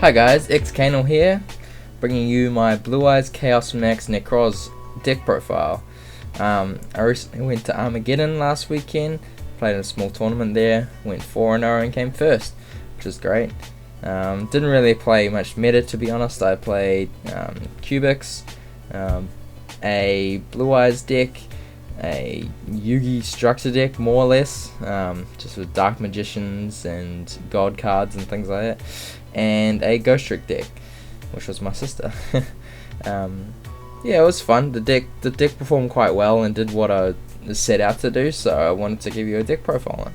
Hi guys, xKanal here, bringing you my Blue Eyes Chaos MAX Nekroz deck profile. I recently went to Armageddon last weekend, played in a small tournament there, went 4-0 and came first, which was great. Didn't really play much meta, to be honest. I played Cubics, a Blue Eyes deck, a Yugioh structure deck more or less, just with Dark Magicians and God cards and things like that, and a Ghost Trick deck, which was my sister. Yeah, it was fun. The deck performed quite well and did what I set out to do, so I wanted to give you a deck profile on.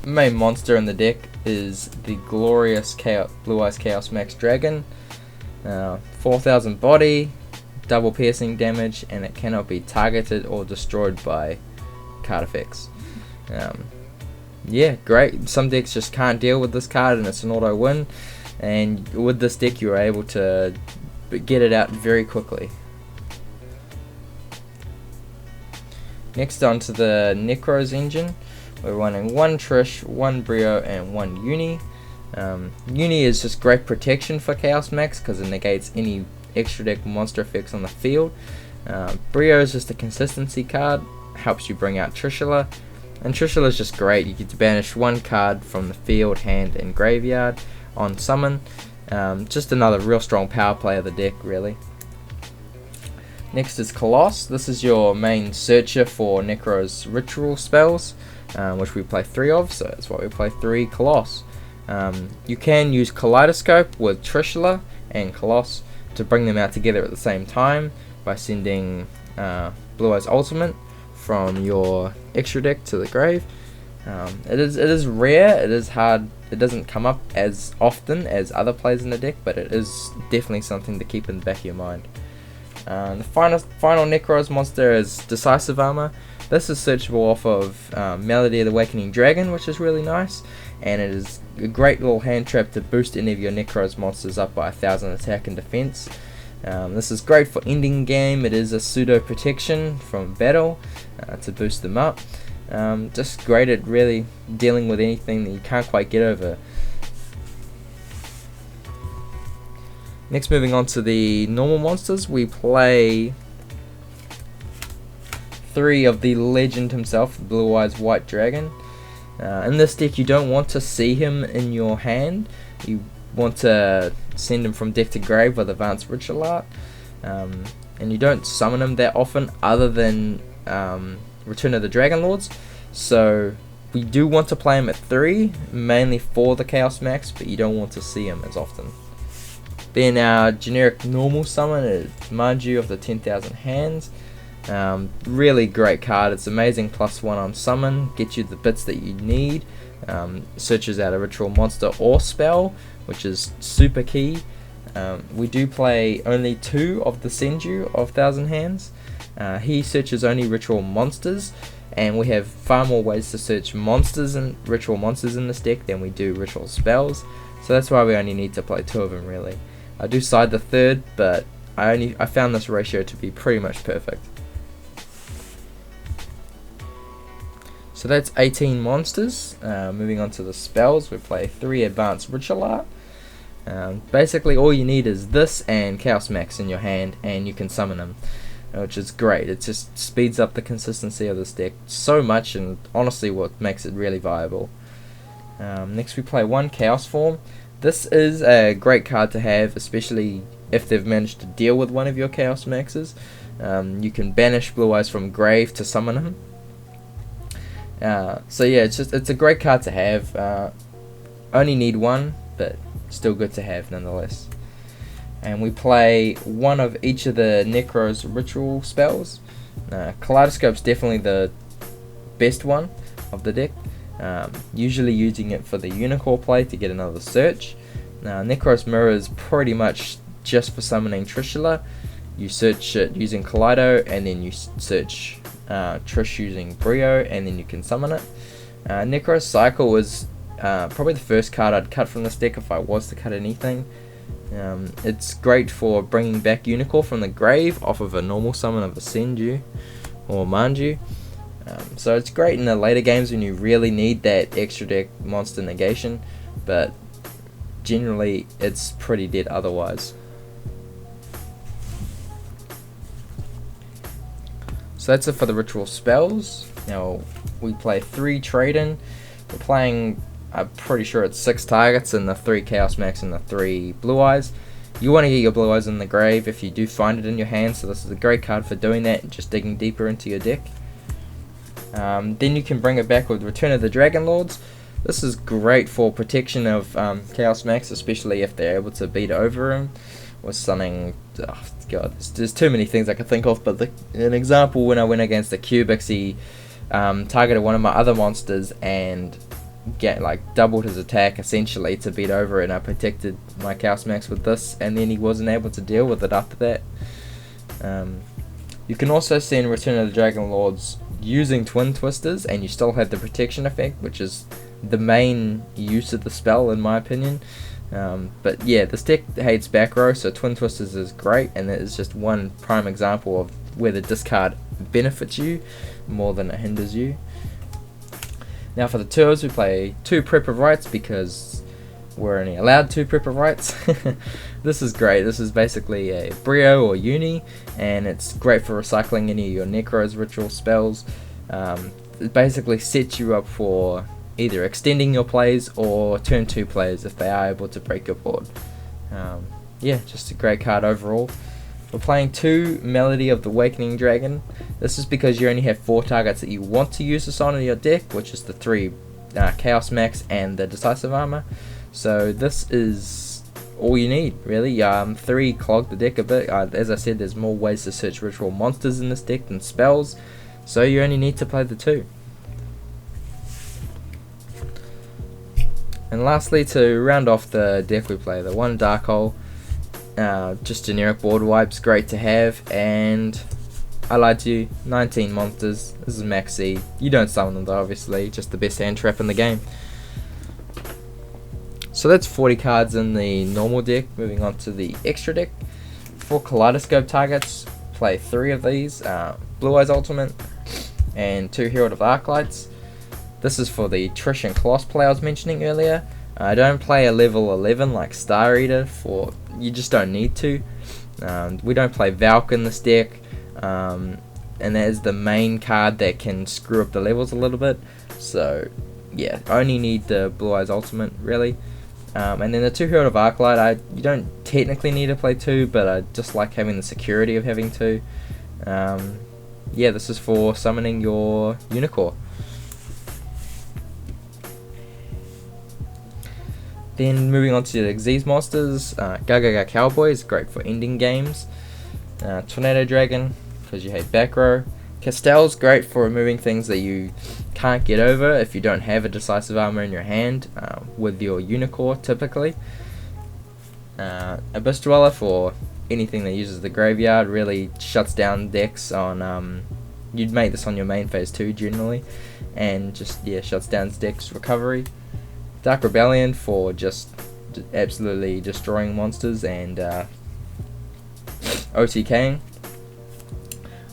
The main monster in the deck is the glorious Blue Eyes Chaos MAX Dragon. 4000 body, double piercing damage, and it cannot be targeted or destroyed by card effects. Yeah, great. Some decks just can't deal with this card and it's an auto win, and with this deck you're able to get it out very quickly. Next, on to the Nekroz engine. We're running one Trish, one Brew, and one Uni. Uni is just great protection for Chaos MAX because it negates any extra deck monster effects on the field. Brew is just a consistency card, helps you bring out Trishula, and Trishula is just great. You get to banish one card from the field, hand, and graveyard on summon. Just another real strong power play of the deck, really. Next is Coloss. This is your main searcher for Nekroz ritual spells, which we play 3 of, so that's why we play 3 Coloss. You can use Kaleidoscope with Trishula and Coloss to bring them out together at the same time by sending Blue Eyes Ultimate from your extra deck to the grave. It is rare, it is hard, it doesn't come up as often as other plays in the deck, but it is definitely something to keep in the back of your mind. The final Nekroz monster is Decisive Armor. This is searchable off of Melody of the Awakening Dragon, which is really nice, and it is a great little hand trap to boost any of your Nekroz monsters up by 1000 attack and defense. This is great for ending game. It is a pseudo protection from battle to boost them up. Just great at really dealing with anything that you can't quite get over. Next, moving on to the normal monsters, we play 3 of the legend himself, Blue Eyes White Dragon. In this deck you don't want to see him in your hand. You want to send him from deck to grave with Advanced Ritual Art, and you don't summon him that often other than Return of the Dragon Lords, so we do want to play him at 3, mainly for the Chaos MAX, but you don't want to see him as often. Then our generic normal summon is Yugioh of the 10,000 hands. Really great card. It's amazing +1 on summon, gets you the bits that you need, searches out a ritual monster or spell, which is super key. We do play only 2 of the Yugioh of 1000 hands. He searches only ritual monsters, and we have far more ways to search monsters and ritual monsters in this deck than we do ritual spells, so that's why we only need to play 2 of them really. I do side the 3rd, but I found this ratio to be pretty much perfect. So that's 18 monsters. Moving on to the spells, we play 3 Advanced Ritual Art. Basically all you need is this and Chaos MAX in your hand, and you can summon them, which is great. It just speeds up the consistency of this deck so much, and honestly what makes it really viable. Next we play 1 Chaos Form. This is a great card to have, especially if they've managed to deal with one of your Chaos Maxes. You can banish Blue Eyes from grave to summon him. So yeah, it's a great card to have. Only need 1, but still good to have nonetheless. And we play 1 of each of the Nekroz ritual spells. Kaleidoscope's definitely the best one of the deck. Usually using it for the Unicorn play to get another search. Nekroz Mirror is pretty much just for summoning Trishula. You search it using Kaleido, and then you search Trish using Brew, and then you can summon it. Nekroz Cycle is probably the first card I'd cut from this deck if I was to cut anything. It's great for bringing back Unicorn from the grave off of a normal summon of a Yugioh or Manju. So it's great in the later games when you really need that extra deck monster negation, but generally it's pretty dead otherwise. So that's it for the ritual spells. Now we play 3 trade-in. We're playing, I'm pretty sure it's 6 targets and the 3 Chaos Max and the 3 Blue Eyes. You want to get your Blue Eyes in the grave if you do find it in your hand, so this is a great card for doing that and just digging deeper into your deck. Then you can bring it back with Return of the Dragon Lords. This is great for protection of Chaos Max, especially if they're able to beat over him with something. Oh god, there's too many things I can think of, but an example, when I went against the Cubics, he targeted one of my other monsters and doubled his attack essentially to beat over it, and I protected my Chaos Max with this, and then he wasn't able to deal with it after that. You can also send Return of the Dragon Lords using Twin Twisters and you still have the protection effect, which is the main use of the spell in my opinion. But yeah, this deck hates back row, so Twin Twisters is great, and it is just one prime example of where the discard benefits you more than it hinders you. Now for the tours, we play 2 Prep of Rights because we're only allowed 2 Prep of Rights. This is great. This is basically a Brew or Uni, and it's great for recycling any of your Nekroz ritual spells. It basically sets you up for either extending your plays or turn 2 plays if they are able to break your board. Yeah, just a great card overall. We're playing 2 Melody of the Awakening Dragon. This is because you only have 4 targets that you want to use this on in your deck, which is the 3 Chaos Max and the Decisive Armor. So this is all you need, really. 3 clog the deck a bit. As I said, there's more ways to search ritual monsters in this deck than spells, so you only need to play the 2. And lastly, to round off the deck, we play the 1 Dark Hole. Just generic board wipes, great to have, and I lied to you, 19 monsters. This is max C. You don't summon them though, obviously, just the best hand trap in the game. So that's 40 cards in the normal deck. Moving on to the extra deck. For Kaleidoscope targets, play 3 of these, Blue Eyes Ultimate and 2 Herald of Arclights. This is for the Trish and Kloss play I was mentioning earlier. I don't play a level 11 like Star Eater, you just don't need to. We don't play Valk in this deck, and that is the main card that can screw up the levels a little bit. So yeah, only need the Blue Eyes Ultimate really. And then the 2 Herald of Arclight, you don't technically need to play 2, but I just like having the security of having 2. Yeah, this is for summoning your Yugioh. Then moving on to the Xyz monsters, Gaga Cowboy is great for ending games. Tornado Dragon, because you hate back row. Castell's great for removing things that you can't get over if you don't have a Decisive Armor in your hand, with your Yugioh typically. Abyss Dweller for anything that uses the graveyard, really shuts down decks on, you'd make this on your main phase 2 generally, and just, yeah, shuts down decks recovery. Dark Rebellion for just absolutely destroying monsters and OTKing.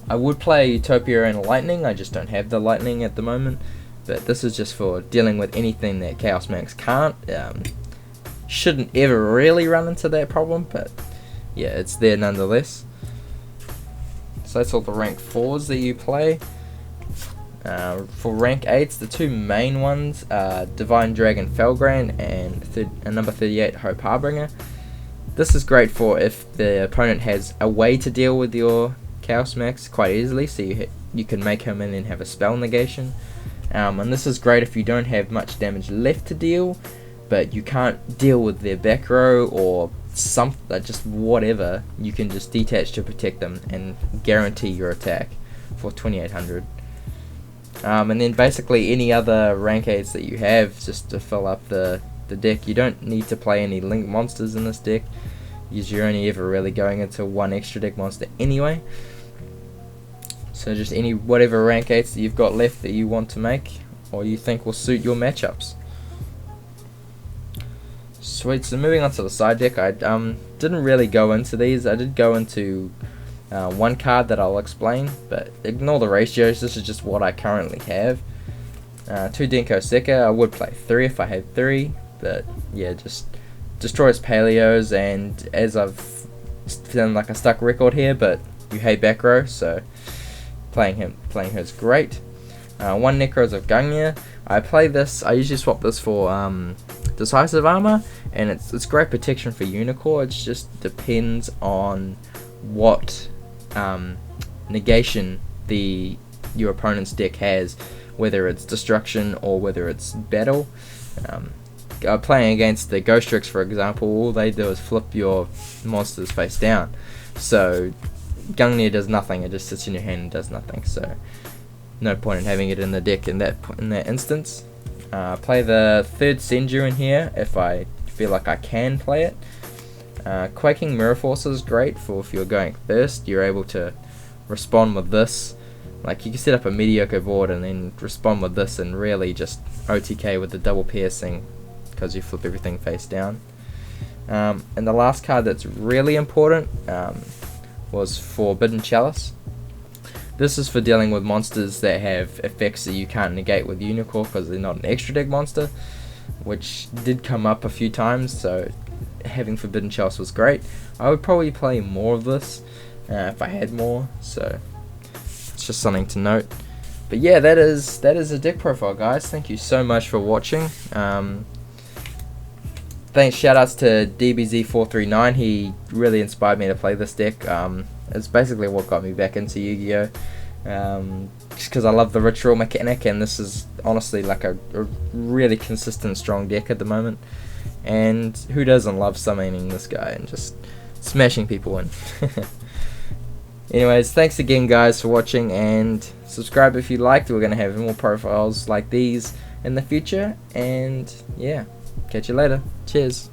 I would play Utopia and Lightning, I just don't have the Lightning at the moment, but this is just for dealing with anything that Chaos Max can't. Shouldn't ever really run into that problem, but yeah, it's there nonetheless. So that's all the rank 4s that you play. For rank 8s, the 2 main ones are Divine Dragon Felgrand and number 38 Hope Harbinger. This is great for if the opponent has a way to deal with your Chaos Max quite easily, so you can make him in and have a spell negation. And this is great if you don't have much damage left to deal, but you can't deal with their back row or just whatever. You can just detach to protect them and guarantee your attack for 2800. And then basically any other rank 8s that you have just to fill up the deck. You don't need to play any link monsters in this deck, because you're only ever really going into 1 extra deck monster anyway. So just whatever rank 8s that you've got left that you want to make or you think will suit your matchups. Sweet, so moving on to the side deck, I didn't really go into these. I did go into one card that I'll explain, but ignore the ratios, this is just what I currently have. 2 Denko Sekka, I would play 3 if I had 3, but yeah, just destroys paleos, and as I've done like a stuck record here, but you hate back row, so playing her is great. One Nekroz of Yugioh. I play this. I usually swap this for decisive armor, and it's great protection for Yugioh. It just depends on what negation your opponent's deck has, whether it's destruction or whether it's battle. Playing against the Ghost Tricks, for example, all they do is flip your monsters face down. So Yugioh does nothing; it just sits in your hand and does nothing. So no point in having it in the deck in that instance. Play the third Senju in here if I feel like I can play it. Quaking Mirror Force is great for if you're going first. You're able to respond with this. Like, you can set up a mediocre board and then respond with this and really just OTK with the double piercing because you flip everything face down. And the last card that's really important was Forbidden Chalice. This is for dealing with monsters that have effects that you can't negate with Yugioh because they're not an extra deck monster, which did come up a few times, so having Forbidden Chalice was great. I would probably play more of this if I had more, so it's just something to note. But yeah, that is a deck profile, guys. Thank you so much for watching. Thanks, shoutouts to DBZ439. He really inspired me to play this deck. It's basically what got me back into Yu-Gi-Oh! Just because I love the ritual mechanic, and this is honestly like a really consistent, strong deck at the moment. And who doesn't love summoning this guy and just smashing people in? Anyways, thanks again, guys, for watching, and subscribe if you liked. We're going to have more profiles like these in the future, and yeah, catch you later. Cheers.